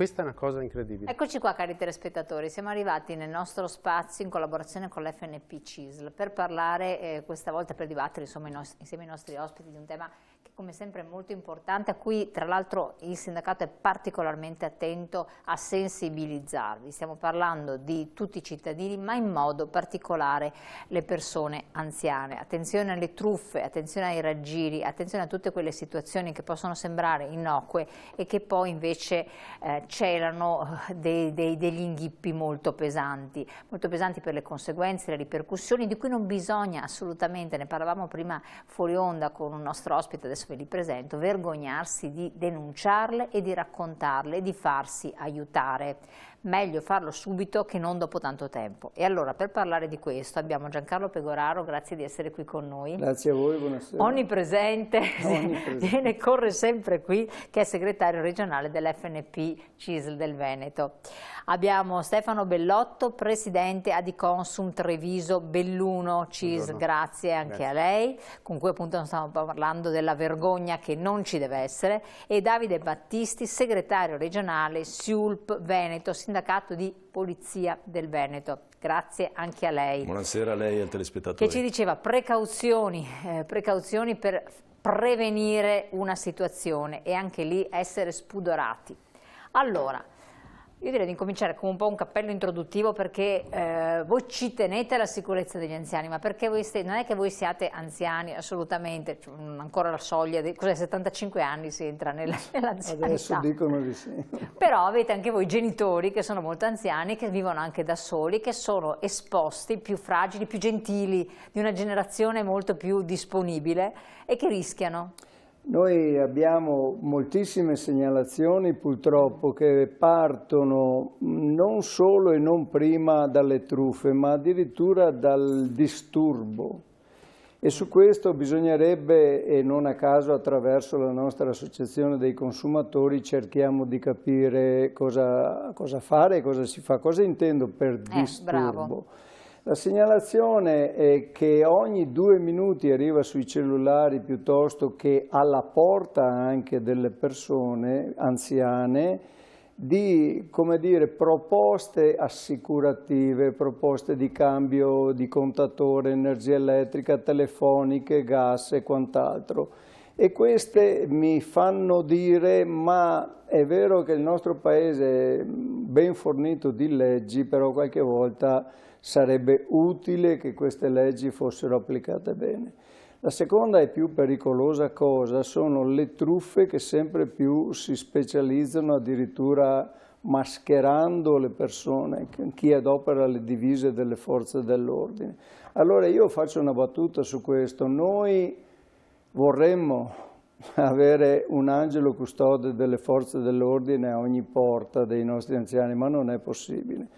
Questa è una cosa incredibile. Eccoci qua, cari telespettatori, siamo arrivati nel nostro spazio in collaborazione con l'FNP CISL per parlare, questa volta per dibattere insomma, insieme ai nostri ospiti di un tema che come sempre è molto importante, a cui tra l'altro il sindacato è particolarmente attento a sensibilizzarvi. Stiamo parlando di tutti i cittadini, ma in modo particolare le persone anziane. Attenzione alle truffe, attenzione ai raggiri, attenzione a tutte quelle situazioni che possono sembrare innocue e che poi invece celano degli inghippi molto pesanti per le conseguenze, le ripercussioni di cui non bisogna assolutamente, ne parlavamo prima fuori onda con un nostro ospite, adesso ve li presento, vergognarsi di denunciarle e di raccontarle e di farsi aiutare. Meglio farlo subito che non dopo tanto tempo. E allora per parlare di questo abbiamo Giancarlo Pegoraro, grazie di essere qui con noi. Grazie a voi, buonasera. Onnipresente, viene e corre sempre qui, che è segretario regionale dell'FNP CISL del Veneto. Abbiamo Stefano Bellotto, presidente Adiconsum Treviso Belluno CISL, grazie anche a lei, con cui appunto stiamo parlando della vergogna che non ci deve essere, e Davide Battisti, segretario regionale SIULP Veneto, sindacato di Polizia del Veneto. Grazie anche a lei. Buonasera a lei e al telespettatore. Che ci diceva precauzioni per prevenire una situazione e anche lì essere spudorati. Allora, io direi di incominciare con un po' un cappello introduttivo perché voi ci tenete alla sicurezza degli anziani, ma perché voi non è che voi siate anziani assolutamente, ancora la soglia, cos'è, 75 anni si entra nell'anzianità. Adesso dicono di sì. Però avete anche voi genitori che sono molto anziani, che vivono anche da soli, che sono esposti, più fragili, più gentili, di una generazione molto più disponibile e che rischiano. Noi abbiamo moltissime segnalazioni purtroppo che partono non solo e non prima dalle truffe, ma addirittura dal disturbo. E su questo bisognerebbe, e non a caso attraverso la nostra associazione dei consumatori, cerchiamo di capire cosa fare, cosa si fa, cosa intendo per disturbo. Bravo. La segnalazione è che ogni 2 minuti arriva sui cellulari piuttosto che alla porta anche delle persone anziane di, come dire, proposte assicurative, proposte di cambio di contatore, energia elettrica, telefoniche, gas e quant'altro. E queste mi fanno dire, ma è vero che il nostro paese è ben fornito di leggi, però qualche volta sarebbe utile che queste leggi fossero applicate bene. La seconda e più pericolosa cosa sono le truffe che sempre più si specializzano, addirittura mascherando le persone, chi adopera le divise delle forze dell'ordine. Allora io faccio una battuta su questo. Noi vorremmo avere un angelo custode delle forze dell'ordine a ogni porta dei nostri anziani, ma non è possibile.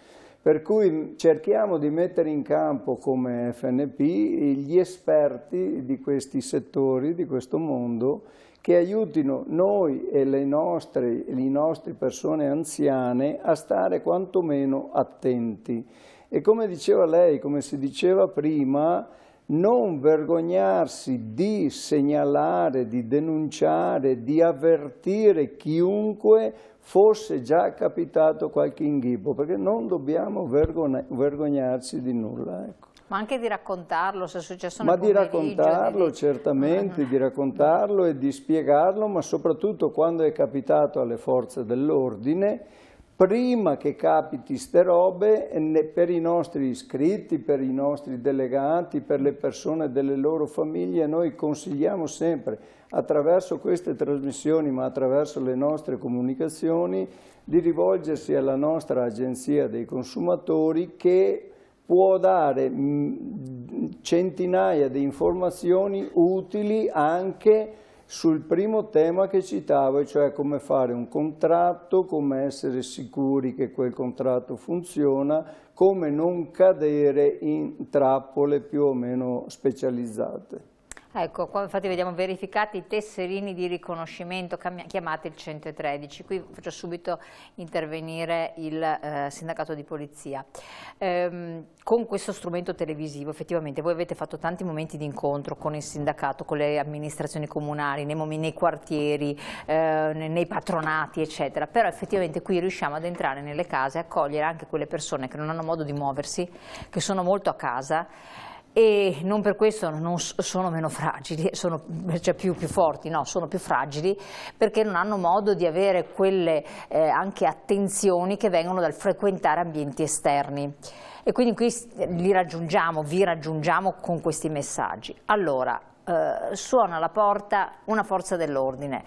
Per cui cerchiamo di mettere in campo come FNP gli esperti di questi settori, di questo mondo, che aiutino noi e le nostre persone anziane a stare quantomeno attenti. E come diceva lei, come si diceva prima, non vergognarsi di segnalare, di denunciare, di avvertire chiunque fosse già capitato qualche inghippo, perché non dobbiamo vergognarsi di nulla. Ecco. Ma anche di raccontarlo, se è successo nel pomeriggio. Ma di raccontarlo, certamente, di raccontarlo e di spiegarlo, ma soprattutto quando è capitato alle forze dell'ordine, prima che capiti ste robe, per i nostri iscritti, per i nostri delegati, per le persone delle loro famiglie, noi consigliamo sempre, attraverso queste trasmissioni, ma attraverso le nostre comunicazioni, di rivolgersi alla nostra agenzia dei consumatori che può dare centinaia di informazioni utili anche sul primo tema che citavo, cioè come fare un contratto, come essere sicuri che quel contratto funziona, come non cadere in trappole più o meno specializzate. Ecco, qua infatti vediamo verificati i tesserini di riconoscimento, chiamate il 113. Qui faccio subito intervenire il sindacato di polizia. Con questo strumento televisivo effettivamente voi avete fatto tanti momenti di incontro con il sindacato, con le amministrazioni comunali, nei quartieri, nei patronati eccetera, però effettivamente qui riusciamo ad entrare nelle case e accogliere anche quelle persone che non hanno modo di muoversi, che sono molto a casa, e non per questo non sono meno fragili, sono cioè più forti, no, sono più fragili perché non hanno modo di avere quelle anche attenzioni che vengono dal frequentare ambienti esterni. E quindi qui vi raggiungiamo con questi messaggi. Allora, suona alla porta una forza dell'ordine,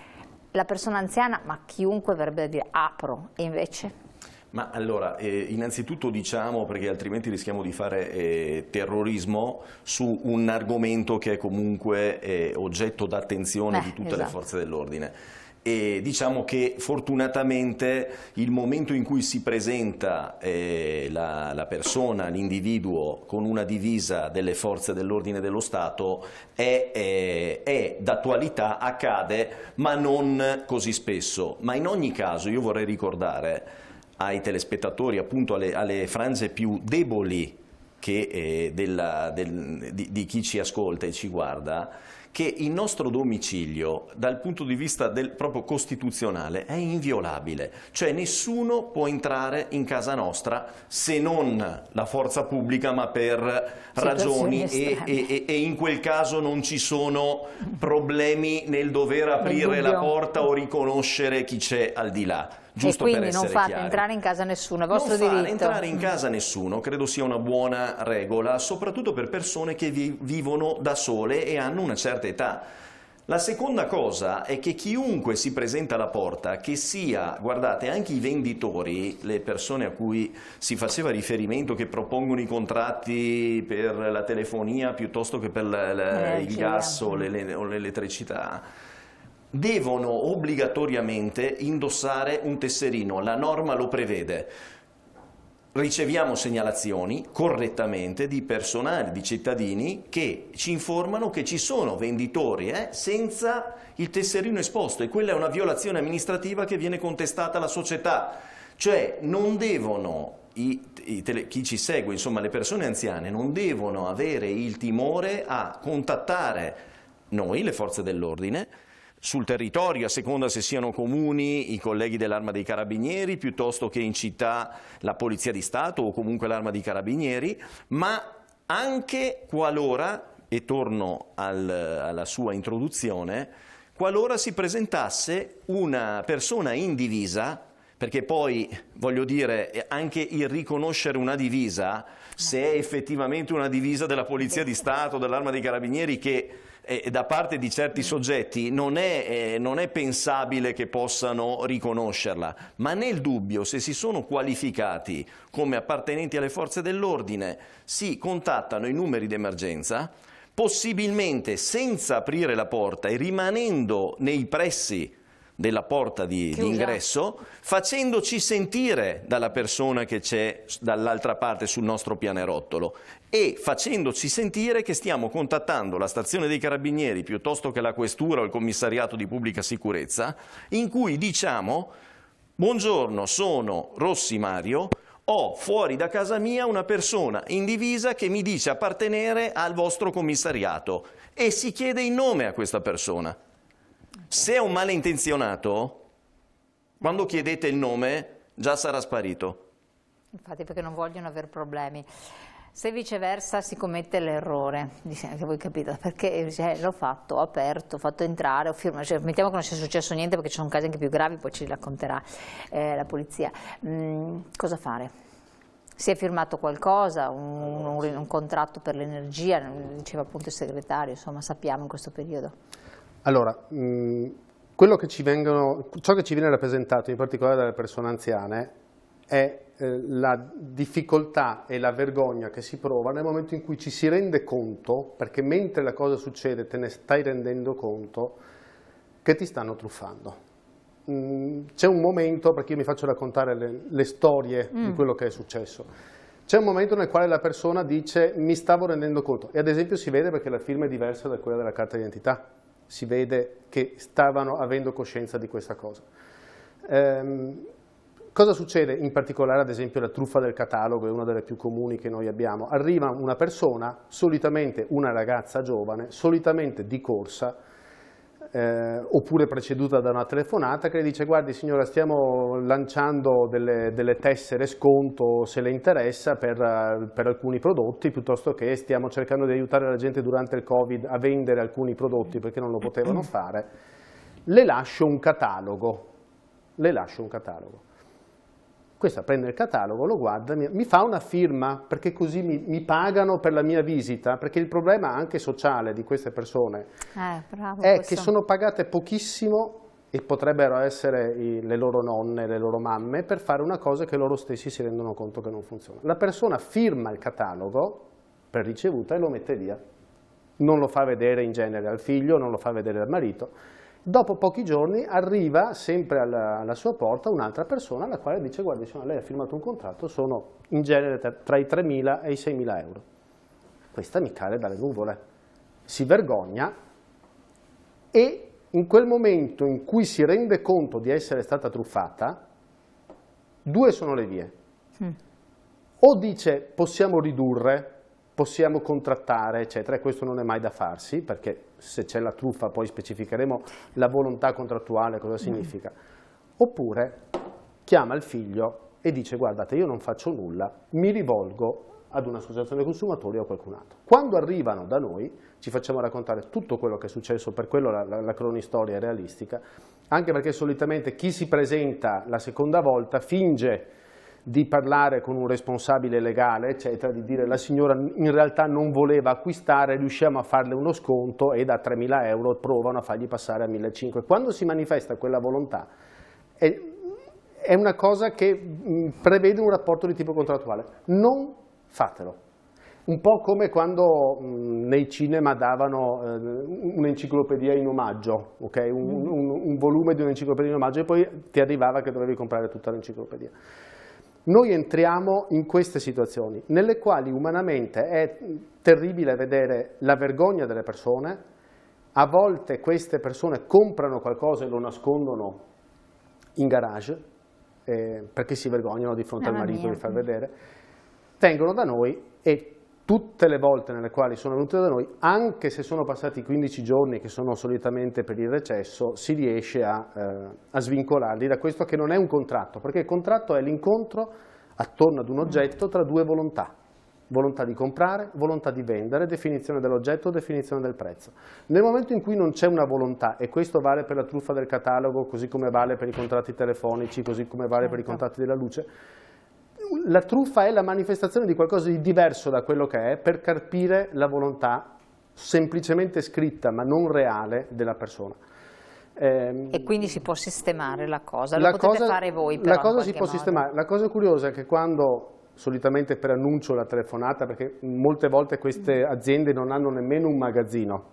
la persona anziana, ma chiunque avrebbe da dire apro, e invece... Ma allora, innanzitutto diciamo, perché altrimenti rischiamo di fare terrorismo su un argomento che è comunque oggetto d'attenzione di tutte le forze dell'ordine. E diciamo che fortunatamente il momento in cui si presenta la persona, l'individuo con una divisa delle forze dell'ordine dello Stato è d'attualità, accade, ma non così spesso. Ma in ogni caso io vorrei ricordare ai telespettatori, appunto alle frange più deboli che, di chi ci ascolta e ci guarda, che il nostro domicilio dal punto di vista proprio costituzionale è inviolabile, cioè nessuno può entrare in casa nostra se non la forza pubblica, ma per ragioni e in quel caso non ci sono problemi nel dover aprire la porta o riconoscere chi c'è al di là. Giusto, e quindi per non fate chiari. Entrare in casa nessuno, è vostro diritto. diritto. Non fare entrare in casa nessuno, credo sia una buona regola, soprattutto per persone che vivono da sole e hanno una certa età. La seconda cosa è che chiunque si presenta alla porta, che sia, guardate, anche i venditori, le persone a cui si faceva riferimento, che propongono i contratti per la telefonia piuttosto che per il gas o l'elettricità, devono obbligatoriamente indossare un tesserino, la norma lo prevede. Riceviamo segnalazioni correttamente di personale, di cittadini che ci informano che ci sono venditori senza il tesserino esposto, e quella è una violazione amministrativa che viene contestata alla società. Cioè non devono, chi ci segue, insomma le persone anziane, non devono avere il timore a contattare noi, le forze dell'ordine, sul territorio, a seconda se siano comuni i colleghi dell'Arma dei Carabinieri, piuttosto che in città la Polizia di Stato o comunque l'Arma dei Carabinieri, ma anche qualora, e torno alla sua introduzione, qualora si presentasse una persona in divisa, perché poi, voglio dire, anche il riconoscere una divisa, se è effettivamente una divisa della Polizia di Stato, dell'Arma dei Carabinieri, che da parte di certi soggetti non è pensabile che possano riconoscerla, ma nel dubbio, se si sono qualificati come appartenenti alle forze dell'ordine, si contattano i numeri d'emergenza, possibilmente senza aprire la porta e rimanendo nei pressi della porta di ingresso, facendoci sentire dalla persona che c'è dall'altra parte sul nostro pianerottolo e facendoci sentire che stiamo contattando la stazione dei Carabinieri piuttosto che la questura o il commissariato di pubblica sicurezza, in cui diciamo: buongiorno, sono Rossi Mario, ho fuori da casa mia una persona in divisa che mi dice appartenere al vostro commissariato, e si chiede il nome a questa persona. Se è un malintenzionato, quando chiedete il nome già sarà sparito. Infatti, perché non vogliono avere problemi. Se viceversa si commette l'errore, che voi capite, perché l'ho fatto, ho aperto, ho fatto entrare, ho firmato, cioè, mettiamo che non sia successo niente, perché ci sono casi anche più gravi, poi ci racconterà la polizia. Cosa fare? Si è firmato qualcosa, un contratto per l'energia, diceva appunto il segretario, insomma sappiamo in questo periodo. Allora, ciò che ci viene rappresentato in particolare dalle persone anziane è la difficoltà e la vergogna che si prova nel momento in cui ci si rende conto, perché mentre la cosa succede te ne stai rendendo conto, che ti stanno truffando. C'è un momento, perché io mi faccio raccontare le storie di quello che è successo, C'è un momento nel quale la persona dice mi stavo rendendo conto, e ad esempio si vede perché la firma è diversa da quella della carta d'identità, si vede che stavano avendo coscienza di questa cosa. Cosa succede in particolare, ad esempio la truffa del catalogo è una delle più comuni che noi abbiamo. Arriva una persona, solitamente una ragazza giovane, solitamente di corsa, oppure preceduta da una telefonata, che le dice guardi signora, stiamo lanciando delle tessere sconto se le interessa per alcuni prodotti, piuttosto che stiamo cercando di aiutare la gente durante il Covid a vendere alcuni prodotti perché non lo potevano fare, le lascio un catalogo. Questa prende il catalogo, lo guarda, mi fa una firma perché così mi pagano per la mia visita, perché il problema anche sociale di queste persone è che sono pagate pochissimo e potrebbero essere le loro nonne, le loro mamme, per fare una cosa che loro stessi si rendono conto che non funziona. La persona firma il catalogo per ricevuta e lo mette via, non lo fa vedere in genere al figlio, non lo fa vedere al marito. Dopo pochi giorni arriva sempre alla sua porta un'altra persona alla quale dice guardi, insomma, lei ha firmato un contratto, sono in genere tra i 3.000 e i 6.000 euro. Questa mi cade dalle nuvole, si vergogna e in quel momento in cui si rende conto di essere stata truffata, due sono le vie. O dice possiamo ridurre, possiamo contrattare, eccetera, e questo non è mai da farsi, perché se c'è la truffa poi specificheremo la volontà contrattuale, cosa significa. Oppure chiama il figlio e dice guardate, io non faccio nulla, mi rivolgo ad un'associazione consumatori o a qualcun altro. Quando arrivano da noi ci facciamo raccontare tutto quello che è successo, per quello la cronistoria è realistica, anche perché solitamente chi si presenta la seconda volta finge di parlare con un responsabile legale, eccetera, di dire la signora in realtà non voleva acquistare, riusciamo a farle uno sconto e da 3.000 euro provano a fargli passare a 1.500. Quando si manifesta quella volontà è una cosa che prevede un rapporto di tipo contrattuale. Non fatelo. Un po' come quando nei cinema davano un'enciclopedia in omaggio, okay? un volume di un'enciclopedia in omaggio e poi ti arrivava che dovevi comprare tutta l'enciclopedia. Noi entriamo in queste situazioni, nelle quali umanamente è terribile vedere la vergogna delle persone. A volte queste persone comprano qualcosa e lo nascondono in garage, perché si vergognano di fronte al marito di far vedere. Vengono da noi e tutte le volte nelle quali sono venute da noi, anche se sono passati 15 giorni, che sono solitamente per il recesso, si riesce a svincolarli da questo che non è un contratto, perché il contratto è l'incontro attorno ad un oggetto tra due volontà. Volontà di comprare, volontà di vendere, definizione dell'oggetto, definizione del prezzo. Nel momento in cui non c'è una volontà, e questo vale per la truffa del catalogo, così come vale per i contratti telefonici, così come vale per i contratti della luce, la truffa è la manifestazione di qualcosa di diverso da quello che è per carpire la volontà semplicemente scritta ma non reale della persona. E quindi si può sistemare la cosa, lo potete fare voi però. La cosa si può sistemare. La cosa curiosa è che quando, solitamente per annuncio la telefonata, perché molte volte queste aziende non hanno nemmeno un magazzino,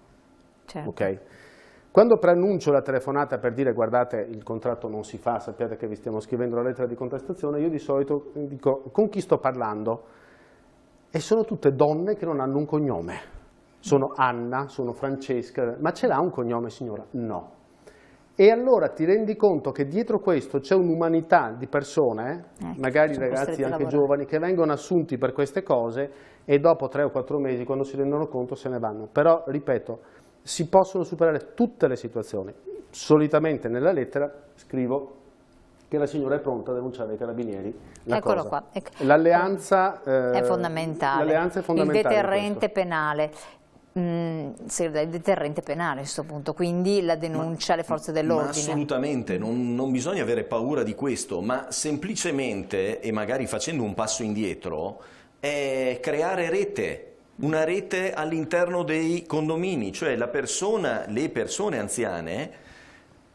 certo. Okay? Quando preannuncio la telefonata per dire guardate il contratto non si fa, sappiate che vi stiamo scrivendo la lettera di contestazione, io di solito dico con chi sto parlando? E sono tutte donne che non hanno un cognome. Sono Anna, sono Francesca, ma ce l'ha un cognome signora? No. E allora ti rendi conto che dietro questo c'è un'umanità di persone, magari ragazzi anche giovani, che vengono assunti per queste cose e dopo 3 o 4 mesi, quando si rendono conto, se ne vanno. Però, ripeto, si possono superare tutte le situazioni. Solitamente nella lettera scrivo che la signora è pronta a denunciare ai carabinieri. Eccolo qua. L'alleanza è fondamentale. Il deterrente penale. Il deterrente penale a questo punto, quindi la denuncia alle forze dell'ordine. Assolutamente, non bisogna avere paura di questo, ma semplicemente, e magari facendo un passo indietro, è creare rete. Una rete all'interno dei condomini, cioè le persone anziane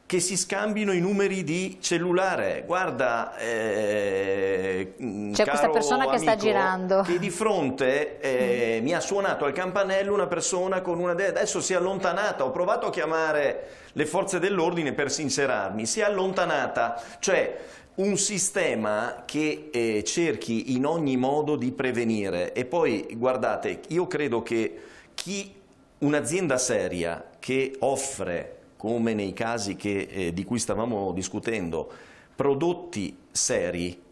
che si scambino i numeri di cellulare. Guarda, c'è questa persona che sta girando, che di fronte mi ha suonato al campanello una persona con una... Adesso si è allontanata, ho provato a chiamare le forze dell'ordine per sincerarmi, si è allontanata. Cioè, un sistema che cerchi in ogni modo di prevenire. E poi, guardate, io credo che un'azienda seria che offre, come nei casi di cui stavamo discutendo, prodotti seri,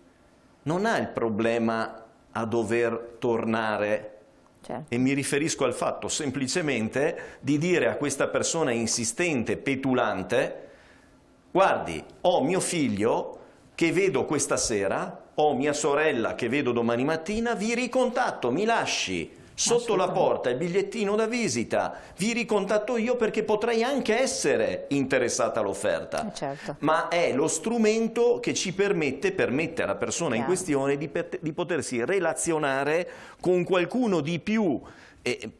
non ha il problema a dover tornare. Certo. E mi riferisco al fatto semplicemente di dire a questa persona insistente, petulante: guardi, ho mio figlio che vedo questa sera, ho mia sorella che vedo domani mattina, vi ricontatto, mi lasci sotto la porta il bigliettino da visita, vi ricontatto io perché potrei anche essere interessata all'offerta. Certo. Ma è lo strumento che ci permette alla persona in questione di potersi relazionare con qualcuno di più,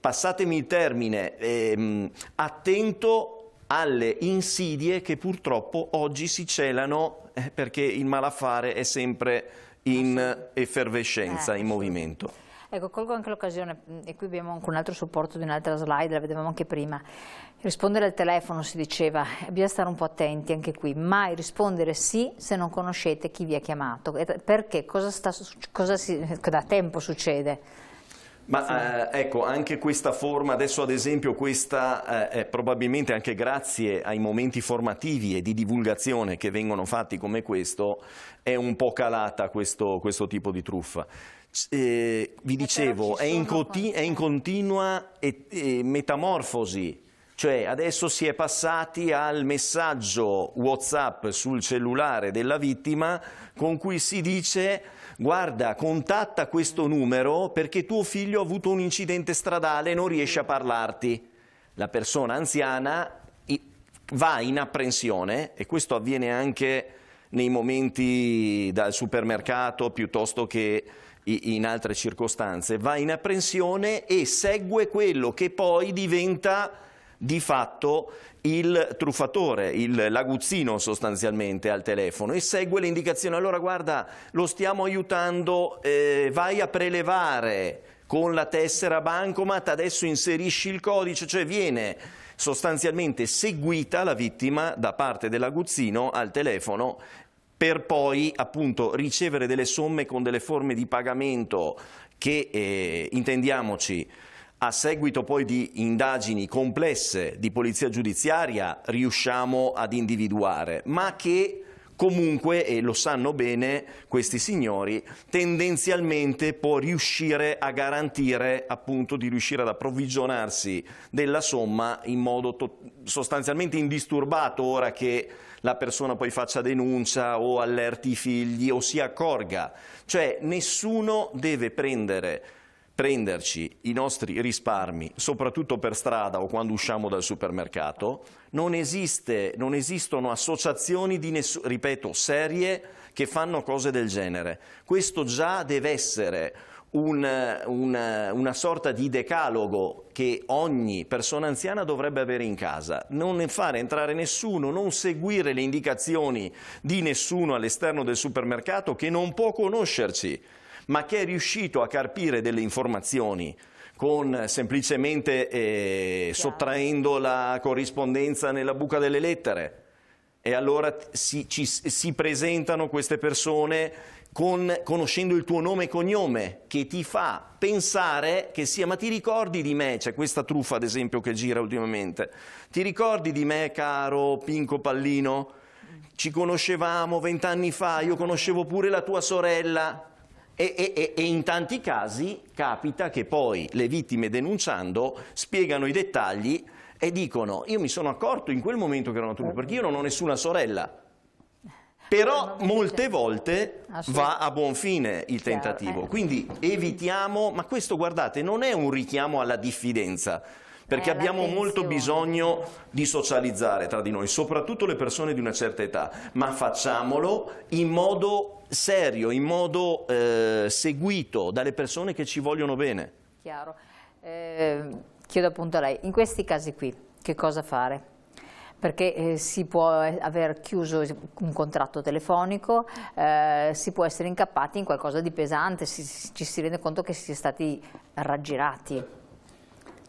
passatemi il termine, attento alle insidie che purtroppo oggi si celano, perché il malaffare è sempre in effervescenza, in movimento. Ecco, colgo anche l'occasione, e qui abbiamo anche un altro supporto di un'altra slide, la vedevamo anche prima. Rispondere al telefono, si diceva, bisogna stare un po' attenti anche qui, mai rispondere sì se non conoscete chi vi ha chiamato. Perché? Cosa da tempo succede? Ma ecco, anche questa forma, adesso ad esempio questa probabilmente anche grazie ai momenti formativi e di divulgazione che vengono fatti come questo, è un po' calata questo tipo di truffa. Vi dicevo, è in continua metamorfosi, cioè adesso si è passati al messaggio WhatsApp sul cellulare della vittima con cui si dice: guarda, contatta questo numero perché tuo figlio ha avuto un incidente stradale e non riesce a parlarti. La persona anziana va in apprensione, e questo avviene anche nei momenti dal supermercato piuttosto che in altre circostanze, va in apprensione e segue quello che poi diventa di fatto il truffatore, l'aguzzino sostanzialmente al telefono, e segue le indicazioni. Allora guarda, lo stiamo aiutando, vai a prelevare con la tessera bancomat, adesso inserisci il codice, cioè viene sostanzialmente seguita la vittima da parte dell'aguzzino al telefono, per poi appunto ricevere delle somme con delle forme di pagamento che, intendiamoci, a seguito poi di indagini complesse di polizia giudiziaria riusciamo ad individuare, ma che comunque, e lo sanno bene questi signori, tendenzialmente può riuscire a garantire appunto di riuscire ad approvvigionarsi della somma in modo sostanzialmente indisturbato, ora che la persona poi faccia denuncia o allerti i figli o si accorga. Cioè nessuno deve prenderci i nostri risparmi, soprattutto per strada o quando usciamo dal supermercato. Non esistono associazioni ripeto, serie che fanno cose del genere. Questo già deve essere una sorta di decalogo che ogni persona anziana dovrebbe avere in casa: non fare entrare nessuno, non seguire le indicazioni di nessuno all'esterno del supermercato che non può conoscerci, ma che è riuscito a carpire delle informazioni con semplicemente sottraendo la corrispondenza nella buca delle lettere. E allora si presentano queste persone conoscendo il tuo nome e cognome, che ti fa pensare che sia: ma ti ricordi di me? C'è questa truffa ad esempio che gira ultimamente: ti ricordi di me, caro Pinco Pallino? Ci conoscevamo 20 anni fa, io conoscevo pure la tua sorella. E in tanti casi capita che poi le vittime, denunciando, spiegano i dettagli e dicono: io mi sono accorto in quel momento che era una truffa perché io non ho nessuna sorella. Però molte volte va a buon fine il tentativo, quindi evitiamo. Ma questo, guardate, non è un richiamo alla diffidenza, perché abbiamo molto bisogno di socializzare tra di noi, soprattutto le persone di una certa età, ma facciamolo in modo serio, in modo seguito dalle persone che ci vogliono bene. Chiaro. Chiedo appunto a lei, in questi casi qui, che cosa fare? Perché si può aver chiuso un contratto telefonico, si può essere incappati in qualcosa di pesante, ci si rende conto che si è stati raggirati.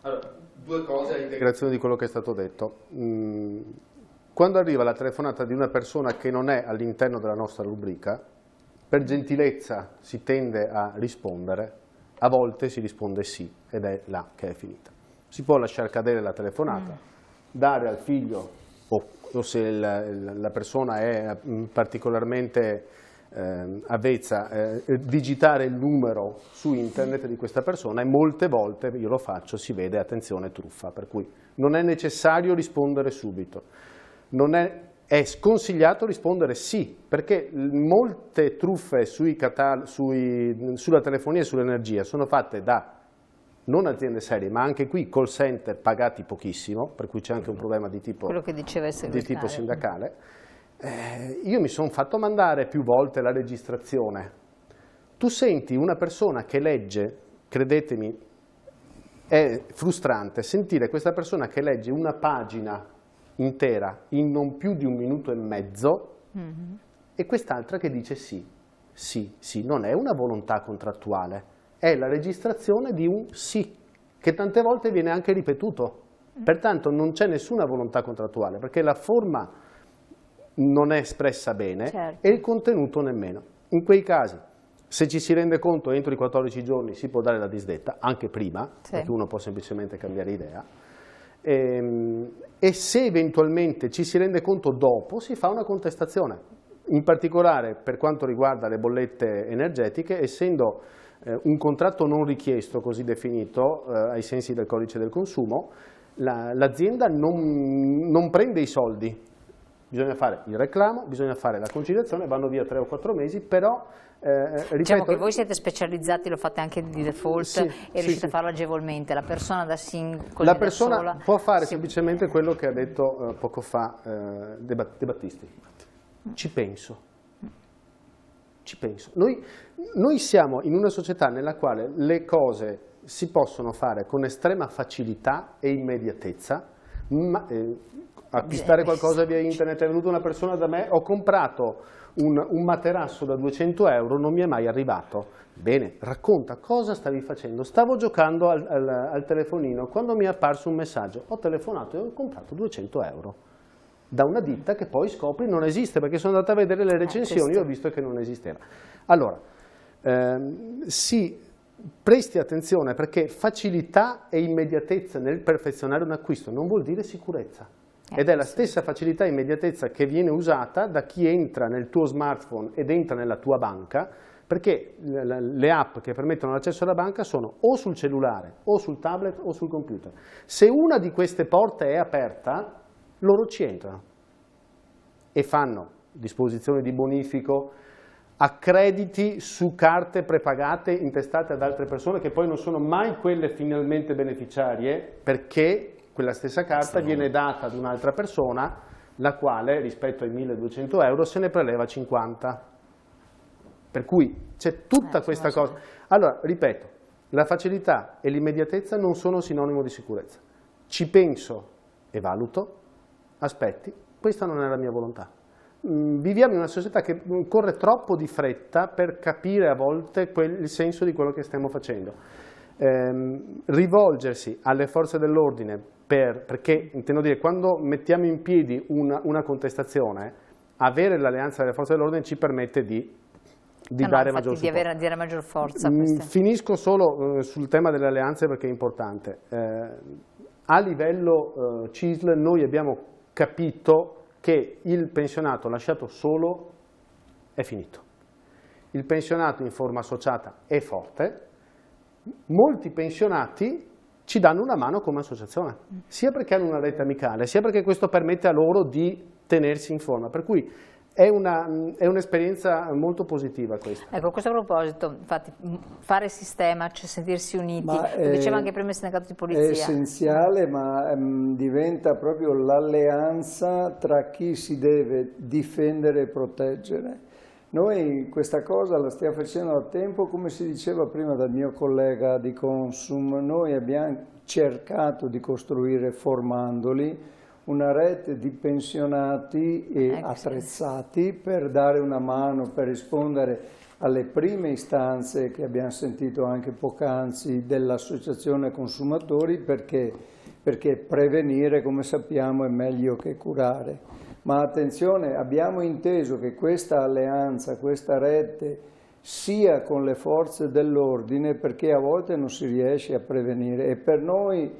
Allora, due cose a integrazione di quello che è stato detto. quando arriva la telefonata di una persona che non è all'interno della nostra rubrica, per gentilezza si tende a rispondere, a volte si risponde sì, ed è là che è finita. Si può lasciare cadere la telefonata, dare al figlio, o se la persona è particolarmente avvezza, digitare il numero su internet di questa persona, e molte volte, io lo faccio, si vede, attenzione, truffa, per cui non è necessario rispondere subito. È sconsigliato rispondere sì, perché molte truffe sulla telefonia e sull'energia sono fatte da non aziende serie, ma anche qui call center pagati pochissimo, per cui c'è anche un problema di tipo, quello che diceva il di tipo sindacale. Io mi sono fatto mandare più volte la registrazione. Tu senti una persona che legge, credetemi, è frustrante sentire questa persona che legge una pagina intera in non più di 1 minuto e mezzo, e quest'altra che dice sì, sì, sì, non è una volontà contrattuale, è la registrazione di un sì, che tante volte viene anche ripetuto. Pertanto non c'è nessuna volontà contrattuale, perché la forma non è espressa bene, certo, e il contenuto nemmeno. In quei casi, se ci si rende conto entro i 14 giorni, si può dare la disdetta, anche prima, sì, perché uno può semplicemente cambiare idea. E se eventualmente ci si rende conto dopo, si fa una contestazione, in particolare per quanto riguarda le bollette energetiche, essendo un contratto non richiesto, così definito, ai sensi del codice del consumo, l'azienda non prende i soldi, bisogna fare il reclamo, bisogna fare la conciliazione, vanno via 3 o 4 mesi, però ripeto, diciamo che voi siete specializzati, lo fate anche di default, sì, e riuscite a farlo agevolmente. La persona da la persona può fare semplicemente quello che ha detto poco fa De Battisti. Ci penso. Ci penso. Noi siamo in una società nella quale le cose si possono fare con estrema facilità e immediatezza, ma acquistare qualcosa via internet, è venuta una persona da me, ho comprato un materasso da 200 euro, non mi è mai arrivato. Bene, racconta cosa stavi facendo. Stavo giocando al telefonino quando mi è apparso un messaggio, ho telefonato e ho comprato 200 euro da una ditta che poi scopri non esiste, perché sono andato a vedere le recensioni e ho visto che non esisteva. Allora, si presti attenzione, perché facilità e immediatezza nel perfezionare un acquisto non vuol dire sicurezza. Ed è la stessa facilità e immediatezza che viene usata da chi entra nel tuo smartphone ed entra nella tua banca, perché le app che permettono l'accesso alla banca sono o sul cellulare, o sul tablet, o sul computer. Se una di queste porte è aperta, loro ci entrano e fanno disposizioni di bonifico, accrediti su carte prepagate intestate ad altre persone, che poi non sono mai quelle finalmente beneficiarie, perché quella stessa carta viene data ad un'altra persona, la quale rispetto ai 1.200 euro se ne preleva 50. Per cui c'è tutta questa cosa. Allora, ripeto, la facilità e l'immediatezza non sono sinonimo di sicurezza. Ci penso e valuto, aspetti, questa non è la mia volontà. Viviamo in una società che corre troppo di fretta per capire a volte il senso di quello che stiamo facendo. Rivolgersi alle forze dell'ordine perché, intendo dire, quando mettiamo in piedi una contestazione, avere l'alleanza delle forze dell'ordine ci permette di dare maggior supporto. Di avere maggior forza. Finisco solo sul tema delle alleanze, perché è importante. A livello CISL noi abbiamo capito che il pensionato lasciato solo è finito. Il pensionato in forma associata è forte. Molti pensionati ci danno una mano come associazione, sia perché hanno una rete amicale, sia perché questo permette a loro di tenersi in forma, per cui è un'esperienza molto positiva questa. Ecco, a questo proposito, infatti, fare sistema, cioè sentirsi uniti, lo diceva anche prima il sindacato di polizia. È essenziale, ma diventa proprio l'alleanza tra chi si deve difendere e proteggere. Noi questa cosa la stiamo facendo da tempo, come si diceva prima dal mio collega di Consum, noi abbiamo cercato di costruire, formandoli, una rete di pensionati e attrezzati per dare una mano, per rispondere alle prime istanze che abbiamo sentito anche poc'anzi dell'Associazione Consumatori, perché prevenire, come sappiamo, è meglio che curare. Ma attenzione, abbiamo inteso che questa alleanza, questa rete, sia con le forze dell'ordine, perché a volte non si riesce a prevenire, e per noi,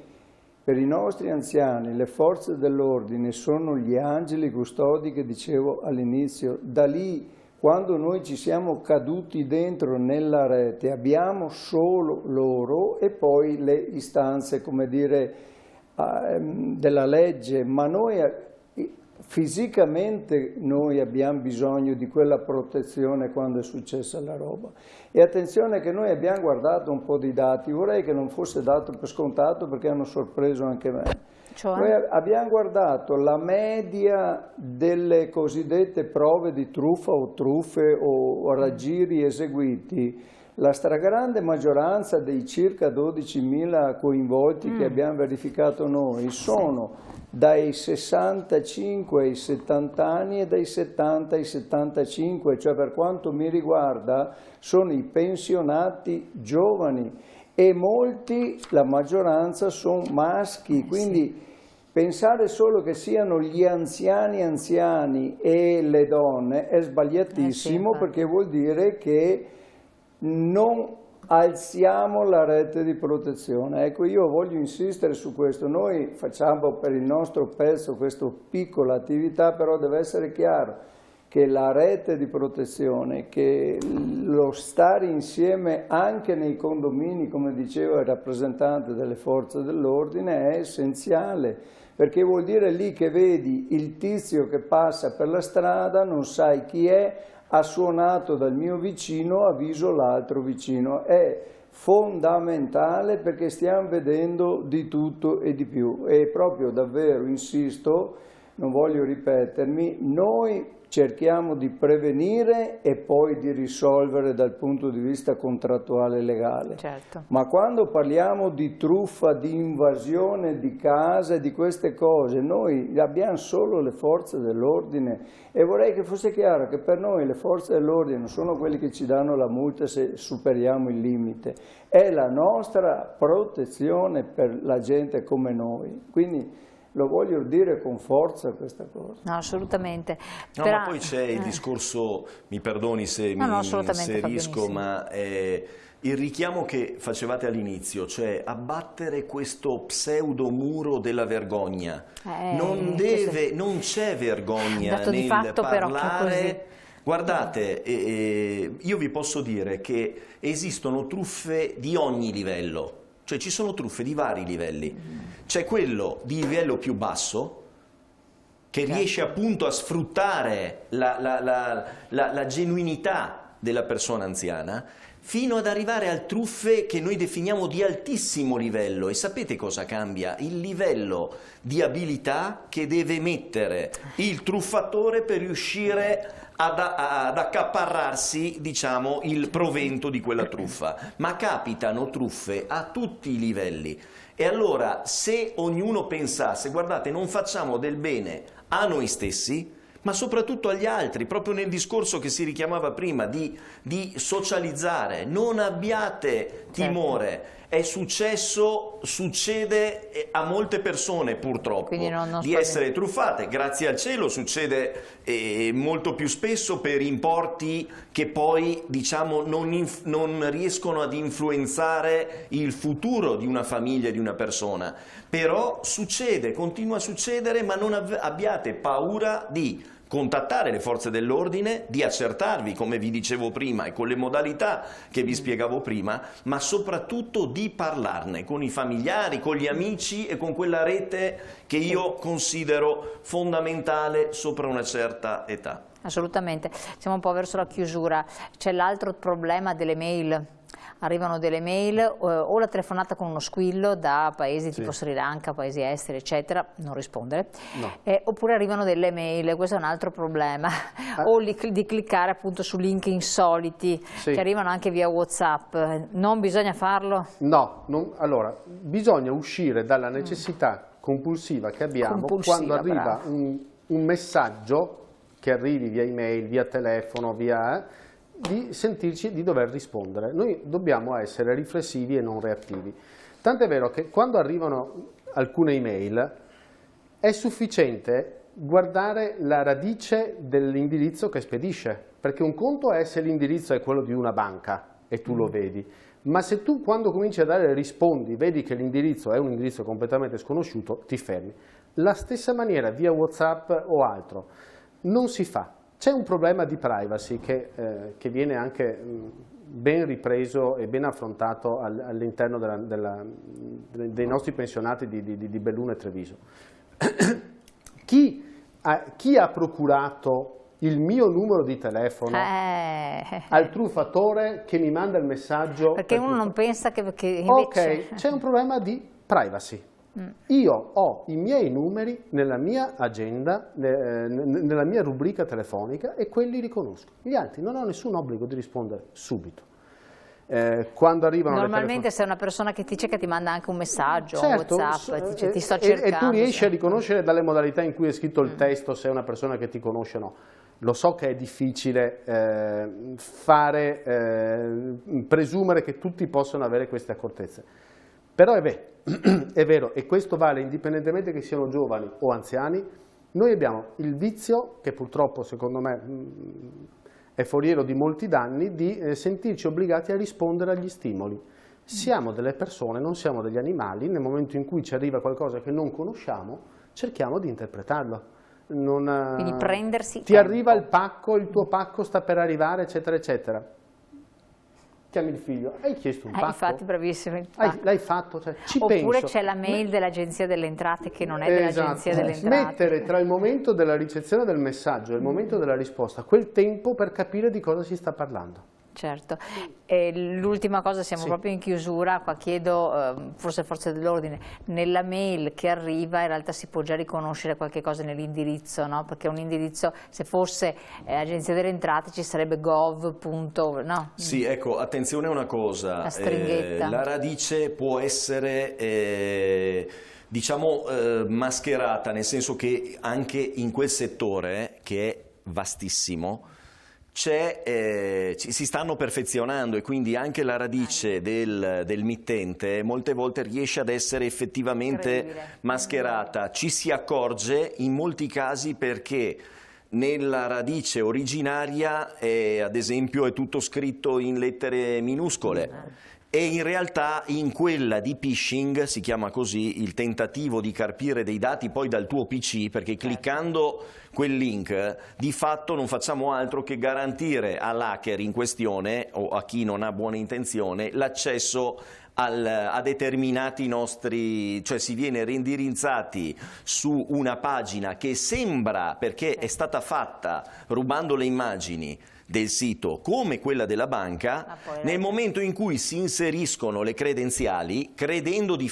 per i nostri anziani, le forze dell'ordine sono gli angeli custodi che dicevo all'inizio. Da lì, quando noi ci siamo caduti dentro nella rete, abbiamo solo loro e poi le istanze, come dire, della legge, ma noi fisicamente noi abbiamo bisogno di quella protezione quando è successa la roba. E attenzione che noi abbiamo guardato un po' di dati, vorrei che non fosse dato per scontato perché hanno sorpreso anche me. Cioè? Noi abbiamo guardato la media delle cosiddette prove di truffa o truffe o raggiri eseguiti. La stragrande maggioranza dei circa 12.000 coinvolti che abbiamo verificato noi sono dai 65 ai 70 anni e dai 70 ai 75, cioè per quanto mi riguarda sono i pensionati giovani e molti, la maggioranza, sono maschi, quindi pensare solo che siano gli anziani e le donne è sbagliatissimo, perché vuol dire che non alziamo la rete di protezione. Ecco, io voglio insistere su questo. Noi facciamo per il nostro pezzo questa piccola attività, però deve essere chiaro che la rete di protezione, che lo stare insieme anche nei condomini, come diceva il rappresentante delle forze dell'ordine, è essenziale, perché vuol dire lì che vedi il tizio che passa per la strada, non sai chi è, ha suonato dal mio vicino, avviso l'altro vicino. È fondamentale perché stiamo vedendo di tutto e di più. E proprio davvero, insisto, non voglio ripetermi, noi cerchiamo di prevenire e poi di risolvere dal punto di vista contrattuale e legale. Certo. Ma quando parliamo di truffa, di invasione di case, di queste cose, noi abbiamo solo le forze dell'ordine e vorrei che fosse chiaro che per noi le forze dell'ordine non sono quelli che ci danno la multa se superiamo il limite, è la nostra protezione per la gente come noi. Quindi lo voglio dire con forza questa cosa. No, assolutamente. No, ma poi c'è il discorso, mi perdoni se mi inserisco, ma il richiamo che facevate all'inizio, cioè abbattere questo pseudo muro della vergogna. Non c'è vergogna nel parlare. Guardate, io vi posso dire che esistono truffe di ogni livello. Cioè ci sono truffe di vari livelli, c'è quello di livello più basso che riesce appunto a sfruttare la genuinità della persona anziana, fino ad arrivare a truffe che noi definiamo di altissimo livello. E sapete cosa cambia? Il livello di abilità che deve mettere il truffatore per riuscire ad accaparrarsi, diciamo, il provento di quella truffa. Ma capitano truffe a tutti i livelli. E allora, se ognuno pensasse, guardate, non facciamo del bene a noi stessi, ma soprattutto agli altri, proprio nel discorso che si richiamava prima, di socializzare, non abbiate timore. È successo, succede a molte persone purtroppo di essere truffate, grazie al cielo succede molto più spesso per importi che poi diciamo non riescono ad influenzare il futuro di una famiglia, di una persona, però succede, continua a succedere, ma non abbiate paura di contattare le forze dell'ordine, di accertarvi, come vi dicevo prima, e con le modalità che vi spiegavo prima, ma soprattutto di parlarne con i familiari, con gli amici e con quella rete che io considero fondamentale sopra una certa età. Assolutamente, siamo un po' verso la chiusura. C'è l'altro problema delle mail. Arrivano delle mail o la telefonata con uno squillo da paesi tipo Sri Lanka, paesi esteri, eccetera, non rispondere, oppure arrivano delle mail, questo è un altro problema, o di cliccare appunto su link insoliti che arrivano anche via WhatsApp. Non bisogna farlo? No, allora bisogna uscire dalla necessità compulsiva che abbiamo quando arriva un messaggio che arrivi via email, via telefono, di sentirci di dover rispondere. Noi dobbiamo essere riflessivi e non reattivi. Tant'è vero che quando arrivano alcune email è sufficiente guardare la radice dell'indirizzo che spedisce, perché un conto è se l'indirizzo è quello di una banca e tu lo vedi, ma se tu quando cominci a dare rispondi vedi che l'indirizzo è un indirizzo completamente sconosciuto, ti fermi. La stessa maniera via WhatsApp o altro non si fa. C'è un problema di privacy che viene anche ben ripreso e ben affrontato all'interno dei nostri pensionati di Belluno e Treviso. Chi ha procurato il mio numero di telefono al truffatore che mi manda il messaggio? Perché uno non pensa che invece... Ok, c'è un problema di privacy. Io ho i miei numeri nella mia agenda, nella mia rubrica telefonica e quelli riconosco. Gli altri non ho nessun obbligo di rispondere subito. Quando arrivano normalmente se è una persona che ti cerca ti manda anche un messaggio, certo, un WhatsApp, ti dice ti sto cercando. E tu riesci a riconoscere dalle modalità in cui è scritto il testo se è una persona che ti conosce o no. Lo so che è difficile presumere che tutti possano avere queste accortezze, però è vero, e questo vale indipendentemente che siano giovani o anziani. Noi abbiamo il vizio, che purtroppo secondo me è foriero di molti danni, di sentirci obbligati a rispondere agli stimoli. Siamo delle persone, non siamo degli animali. Nel momento in cui ci arriva qualcosa che non conosciamo, cerchiamo di interpretarlo. Quindi prendersi ti arriva il pacco, il tuo pacco sta per arrivare, eccetera, eccetera. Chiami il figlio, hai chiesto un pacco? Infatti, bravissimo. L'hai fatto? Cioè, Oppure c'è la mail dell'Agenzia delle Entrate che non è dell'Agenzia delle Entrate. Mettere tra il momento della ricezione del messaggio e il momento della risposta quel tempo per capire di cosa si sta parlando. Certo. L'ultima cosa, siamo proprio in chiusura, qua chiedo, forse forze dell'ordine, nella mail che arriva in realtà si può già riconoscere qualche cosa nell'indirizzo, no? Perché un indirizzo, se fosse Agenzia delle Entrate ci sarebbe gov. No? Sì, ecco, attenzione a una cosa, la stringhetta. La radice può essere... diciamo mascherata, nel senso che anche in quel settore, che è vastissimo, si stanno perfezionando e quindi anche la radice del mittente molte volte riesce ad essere effettivamente mascherata. Ci si accorge in molti casi perché nella radice originaria ad esempio è tutto scritto in lettere minuscole. E in realtà in quella di phishing, si chiama così, il tentativo di carpire dei dati poi dal tuo PC, perché cliccando quel link di fatto non facciamo altro che garantire all'hacker in questione o a chi non ha buona intenzione l'accesso a determinati nostri, cioè si viene reindirizzati su una pagina che sembra, perché è stata fatta rubando le immagini del sito come quella della banca, nel momento in cui si inseriscono le credenziali, credendo di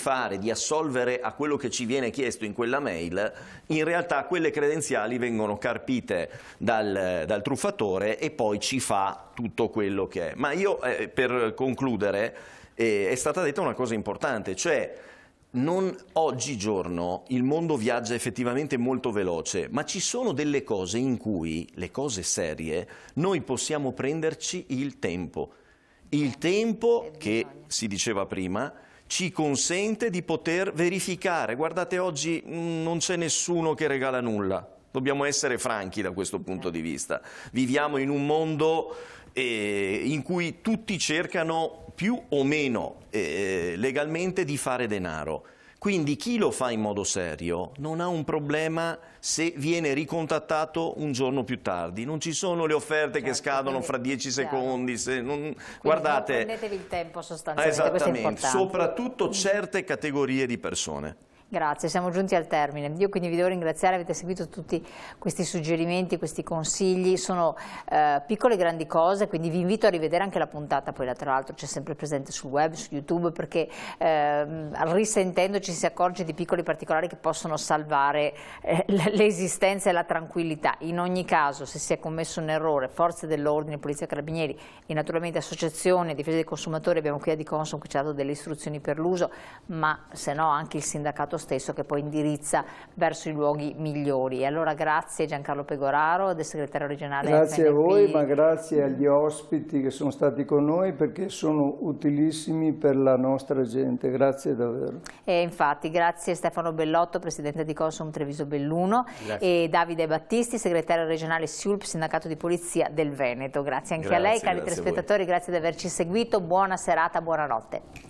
assolvere a quello che ci viene chiesto in quella mail, in realtà quelle credenziali vengono carpite dal truffatore e poi ci fa tutto quello che è. Ma io, per concludere, è stata detta una cosa importante, cioè oggigiorno il mondo viaggia effettivamente molto veloce, ma ci sono delle cose in cui, le cose serie, noi possiamo prenderci il tempo. Il tempo che, si diceva prima, ci consente di poter verificare. Guardate, oggi non c'è nessuno che regala nulla. Dobbiamo essere franchi da questo punto di vista. Viviamo in un mondo in cui tutti cercano più o meno legalmente di fare denaro. Quindi chi lo fa in modo serio non ha un problema se viene ricontattato un giorno più tardi. Non ci sono le offerte che scadono fra 10 secondi. Guardate, prendetevi il tempo sostanzialmente. Esattamente, soprattutto certe categorie di persone. Grazie, siamo giunti al termine. Io quindi vi devo ringraziare, avete seguito tutti questi suggerimenti, questi consigli, sono piccole e grandi cose, quindi vi invito a rivedere anche la puntata, poi tra l'altro c'è sempre presente sul web, su YouTube, perché risentendoci si accorge di piccoli particolari che possono salvare l'esistenza e la tranquillità. In ogni caso, se si è commesso un errore, forze dell'ordine, polizia, carabinieri e naturalmente associazioni a difesa dei consumatori, abbiamo qui a Di Consum che ci ha dato delle istruzioni per l'uso, ma se no anche il sindacato stesso che poi indirizza verso i luoghi migliori. E allora grazie Giancarlo Pegoraro, del segretario regionale. Grazie FNP. a voi, ma grazie agli ospiti che sono stati con noi, perché sono utilissimi per la nostra gente. Grazie davvero. E infatti grazie Stefano Bellotto, presidente di Consum Treviso Belluno, Grazie. e Davide Battisti, segretario regionale SIULP, sindacato di polizia del Veneto. Grazie anche a lei, cari telespettatori, grazie di averci seguito, buona serata, buonanotte.